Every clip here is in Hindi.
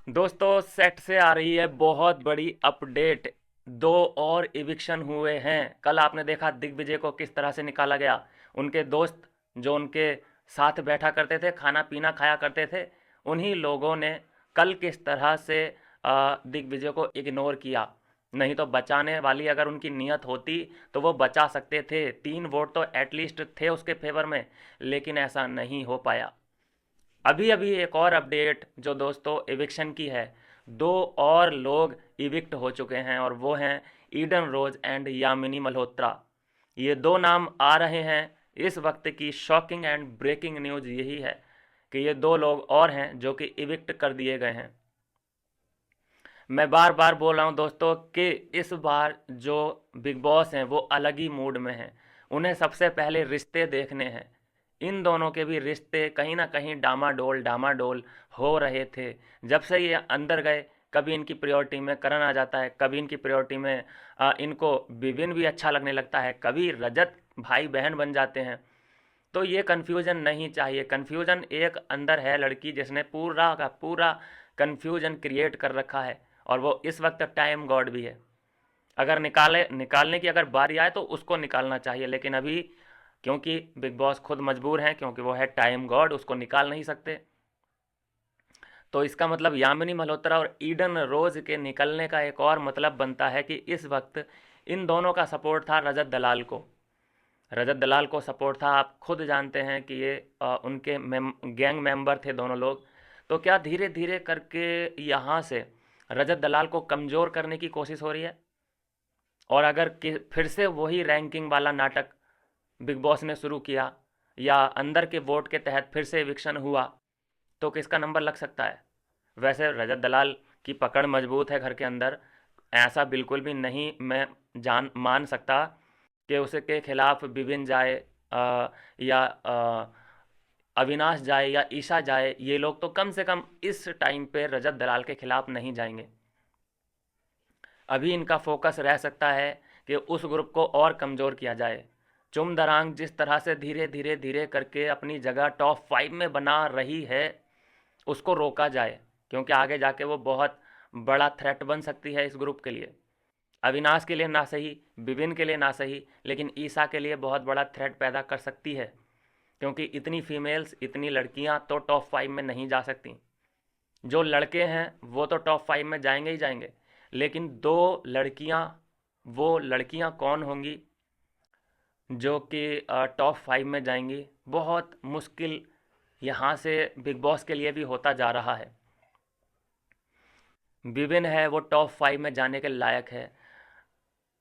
दोस्तों सेट से आ रही है बहुत बड़ी अपडेट। दो और इविक्शन हुए हैं। कल आपने देखा दिग्विजय को किस तरह से निकाला गया। उनके दोस्त जो उनके साथ बैठा करते थे, खाना पीना खाया करते थे, उन्हीं लोगों ने कल किस तरह से दिग्विजय को इग्नोर किया। नहीं तो बचाने वाली अगर उनकी नीयत होती तो वो बचा सकते थे। 3 वोट तो एटलीस्ट थे उसके फेवर में, लेकिन ऐसा नहीं हो पाया। अभी अभी एक और अपडेट जो दोस्तों इविक्शन की है। दो और लोग इविक्ट हो चुके हैं और वो हैं Eden Rose and Yamini Malhotra. ये दो नाम आ रहे हैं। इस वक्त की शॉकिंग एंड ब्रेकिंग न्यूज़ यही है कि ये दो लोग और हैं जो कि इविक्ट कर दिए गए हैं। मैं बार बार बोल रहा हूँ दोस्तों कि इस बार जो बिग बॉस हैं वो अलग ही मूड में हैं। उन्हें सबसे पहले रिश्ते देखने हैं। इन दोनों के भी रिश्ते कहीं ना कहीं डामाडोल डामाडोल हो रहे थे। जब से ये अंदर गए, कभी इनकी प्रायोरिटी में करण आ जाता है, कभी इनकी प्रायोरिटी में इनको विपिन भी अच्छा लगने लगता है, कभी रजत भाई बहन बन जाते हैं। तो ये कन्फ्यूज़न नहीं चाहिए। कन्फ्यूज़न एक अंदर है लड़की जिसने पूरा का पूरा कन्फ्यूज़न क्रिएट कर रखा है, और वो इस वक्त टाइम गॉड भी है। अगर निकालने की अगर बारी आए तो उसको निकालना चाहिए, लेकिन अभी क्योंकि बिग बॉस खुद मजबूर हैं, क्योंकि वो है टाइम गॉड, उसको निकाल नहीं सकते। तो इसका मतलब यामिनी मल्होत्रा और ईडन रोज के निकलने का एक और मतलब बनता है कि इस वक्त इन दोनों का सपोर्ट था रजत दलाल को। रजत दलाल को सपोर्ट था। आप खुद जानते हैं कि ये उनके गैंग मेंबर थे दोनों लोग। तो क्या धीरे धीरे करके यहाँ से रजत दलाल को कमज़ोर करने की कोशिश हो रही है? और अगर फिर से वही रैंकिंग वाला नाटक बिग बॉस ने शुरू किया, या अंदर के वोट के तहत फिर से एविक्शन हुआ, तो किसका नंबर लग सकता है? वैसे रजत दलाल की पकड़ मजबूत है घर के अंदर। ऐसा बिल्कुल भी नहीं मैं जान मान सकता कि उसके खिलाफ विपिन जाए, या अविनाश जाए या ईशा जाए। ये लोग तो कम से कम इस टाइम पे रजत दलाल के खिलाफ नहीं जाएंगे। अभी इनका फोकस रह सकता है कि उस ग्रुप को और कमज़ोर किया जाए। चुम दरांग जिस तरह से धीरे धीरे धीरे करके अपनी जगह टॉप 5 में बना रही है, उसको रोका जाए, क्योंकि आगे जाके वो बहुत बड़ा थ्रेट बन सकती है इस ग्रुप के लिए। अविनाश के लिए ना सही, विपिन के लिए ना सही, लेकिन ईसा के लिए बहुत बड़ा थ्रेट पैदा कर सकती है, क्योंकि इतनी फीमेल्स, इतनी लड़कियां तो टॉप 5 में नहीं जा सकती। जो लड़के हैं वो तो टॉप 5 में जाएंगे ही जाएंगे, लेकिन दो लड़कियां, वो लड़कियां कौन होंगी जो कि टॉप 5 में जाएंगी? बहुत मुश्किल यहाँ से बिग बॉस के लिए भी होता जा रहा है। विपिन है वो टॉप 5 में जाने के लायक है।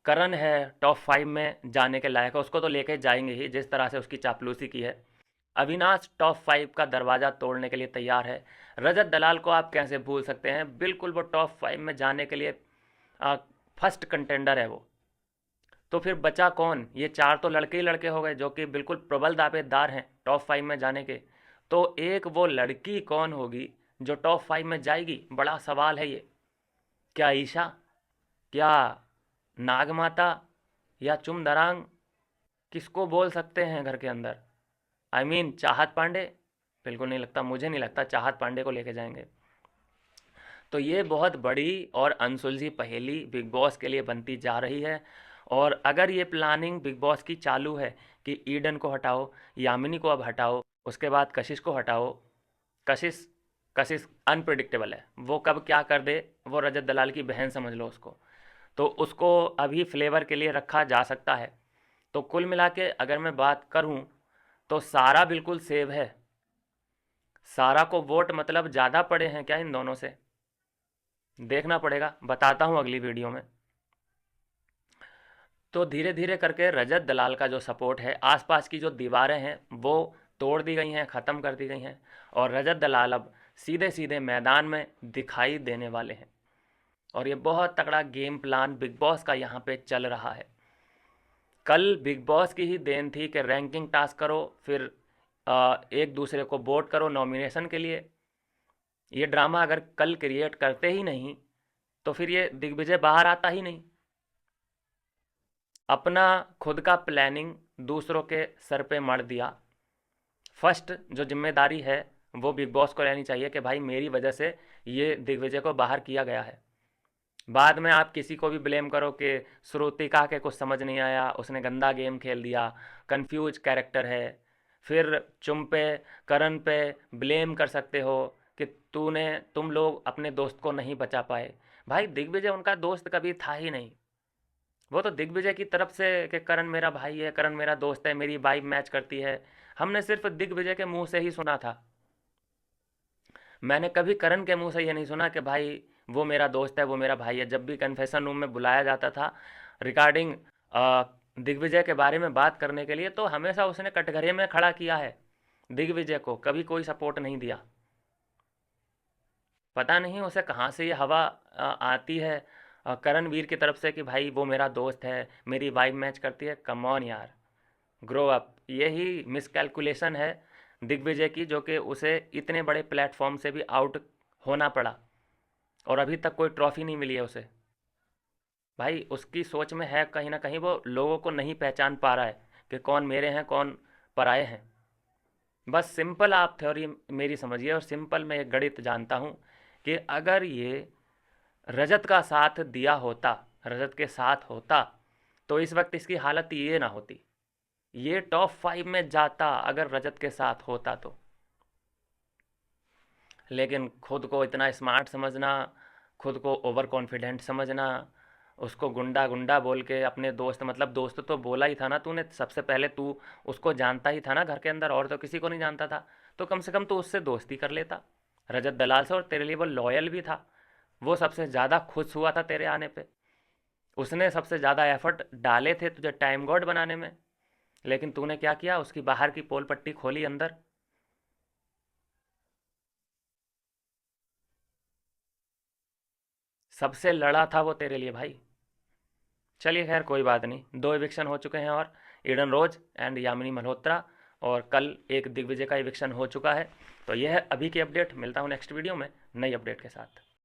करण है टॉप 5 में जाने के लायक है, उसको तो लेके जाएंगे ही जिस तरह से उसकी चापलूसी की है। अविनाश टॉप 5 का दरवाज़ा तोड़ने के लिए तैयार है। रजत दलाल को आप कैसे भूल सकते हैं? बिल्कुल वो टॉप 5 में जाने के लिए फर्स्ट कंटेंडर है वो। तो फिर बचा कौन? ये चार तो लड़के ही लड़के हो गए जो कि बिल्कुल प्रबल दावेदार हैं टॉप 5 में जाने के। तो एक वो लड़की कौन होगी जो टॉप 5 में जाएगी? बड़ा सवाल है ये। क्या ईशा? क्या नागमाता? या चुम दरांग? किसको बोल सकते हैं घर के अंदर? चाहत पांडे? बिल्कुल नहीं लगता, मुझे नहीं लगता चाहत पांडे को लेके जाएंगे। तो ये बहुत बड़ी और अनसुलझी पहेली बिग बॉस के लिए बनती जा रही है। और अगर ये प्लानिंग बिग बॉस की चालू है कि ईडन को हटाओ, यामिनी को अब हटाओ, उसके बाद कशिश को हटाओ। कशिश कशिश अनप्रिडिक्टेबल है, वो कब क्या कर दे। वो रजत दलाल की बहन समझ लो उसको। तो उसको अभी फ्लेवर के लिए रखा जा सकता है। तो कुल मिला के अगर मैं बात करूं तो सारा बिल्कुल सेव है। सारा को वोट मतलब ज़्यादा पड़े हैं क्या इन दोनों से? देखना पड़ेगा, बताता हूँ अगली वीडियो में। तो धीरे धीरे करके रजत दलाल का जो सपोर्ट है, आसपास की जो दीवारें हैं वो तोड़ दी गई हैं, ख़त्म कर दी गई हैं, और रजत दलाल अब सीधे सीधे मैदान में दिखाई देने वाले हैं। और ये बहुत तगड़ा गेम प्लान बिग बॉस का यहाँ पे चल रहा है। कल बिग बॉस की ही देन थी कि रैंकिंग टास्क करो, फिर एक दूसरे को वोट करो नॉमिनेशन के लिए। ये ड्रामा अगर कल क्रिएट करते ही नहीं तो फिर ये दिग्विजय बाहर आता ही नहीं। अपना खुद का प्लानिंग दूसरों के सर पे मढ़ दिया। फर्स्ट जो जिम्मेदारी है वो बिग बॉस को रहनी चाहिए कि भाई मेरी वजह से ये दिग्विजय को बाहर किया गया है। बाद में आप किसी को भी ब्लेम करो कि श्रुतिका के कुछ समझ नहीं आया, उसने गंदा गेम खेल दिया, कंफ्यूज कैरेक्टर है, फिर चुम पे, करण पे ब्लेम कर सकते हो कि तुम लोग अपने दोस्त को नहीं बचा पाए। भाई दिग्विजय उनका दोस्त कभी था ही नहीं। वो तो दिग्विजय की तरफ से कि करण मेरा भाई है, करण मेरा दोस्त है, मेरी वाइब मैच करती है, हमने सिर्फ दिग्विजय के मुंह से ही सुना था। मैंने कभी करण के मुंह से ये नहीं सुना कि भाई वो मेरा दोस्त है, वो मेरा भाई है। जब भी कन्फेशन रूम में बुलाया जाता था रिगार्डिंग दिग्विजय के बारे में बात करने के लिए, तो हमेशा उसने कटघरे में खड़ा किया है दिग्विजय को, कभी कोई सपोर्ट नहीं दिया। पता नहीं उसे कहाँ से ये हवा आती है करणवीर की तरफ से कि भाई वो मेरा दोस्त है, मेरी वाइब मैच करती है। कम ऑन यार, ग्रो अप। यही मिसकैलकुलेशन है दिग्विजय की, जो कि उसे इतने बड़े प्लेटफॉर्म से भी आउट होना पड़ा और अभी तक कोई ट्रॉफी नहीं मिली है उसे। भाई उसकी सोच में है कहीं ना कहीं, वो लोगों को नहीं पहचान पा रहा है कि कौन मेरे हैं कौन पराए हैं। बस सिंपल आप थ्योरी मेरी समझिए, और सिंपल मैं एक गणित जानता हूँ कि अगर ये रजत का साथ दिया होता, रजत के साथ होता, तो इस वक्त इसकी हालत ये ना होती। ये टॉप 5 में जाता अगर रजत के साथ होता तो। लेकिन खुद को इतना स्मार्ट समझना, खुद को ओवर कॉन्फिडेंट समझना, उसको गुंडा गुंडा बोल के अपने दोस्त, मतलब दोस्त तो बोला ही था ना तूने, सबसे पहले तू उसको जानता ही था ना घर के अंदर, और तो किसी को नहीं जानता था। तो कम से कम तू उससे दोस्ती कर लेता, रजत दलाल से, और तेरे लिए वो लॉयल भी था। वो सबसे ज़्यादा खुश हुआ था तेरे आने पे, उसने सबसे ज़्यादा एफर्ट डाले थे तुझे टाइम गॉड बनाने में। लेकिन तूने क्या किया, उसकी बाहर की पोल पट्टी खोली अंदर। सबसे लड़ा था वो तेरे लिए भाई। चलिए खैर कोई बात नहीं, 2 इविक्शन हो चुके हैं, और Eden Rose and Yamini Malhotra, और कल एक दिग्विजय का इविक्शन हो चुका है। तो यह है अभी की अपडेट। मिलता हूँ नेक्स्ट वीडियो में नई अपडेट के साथ।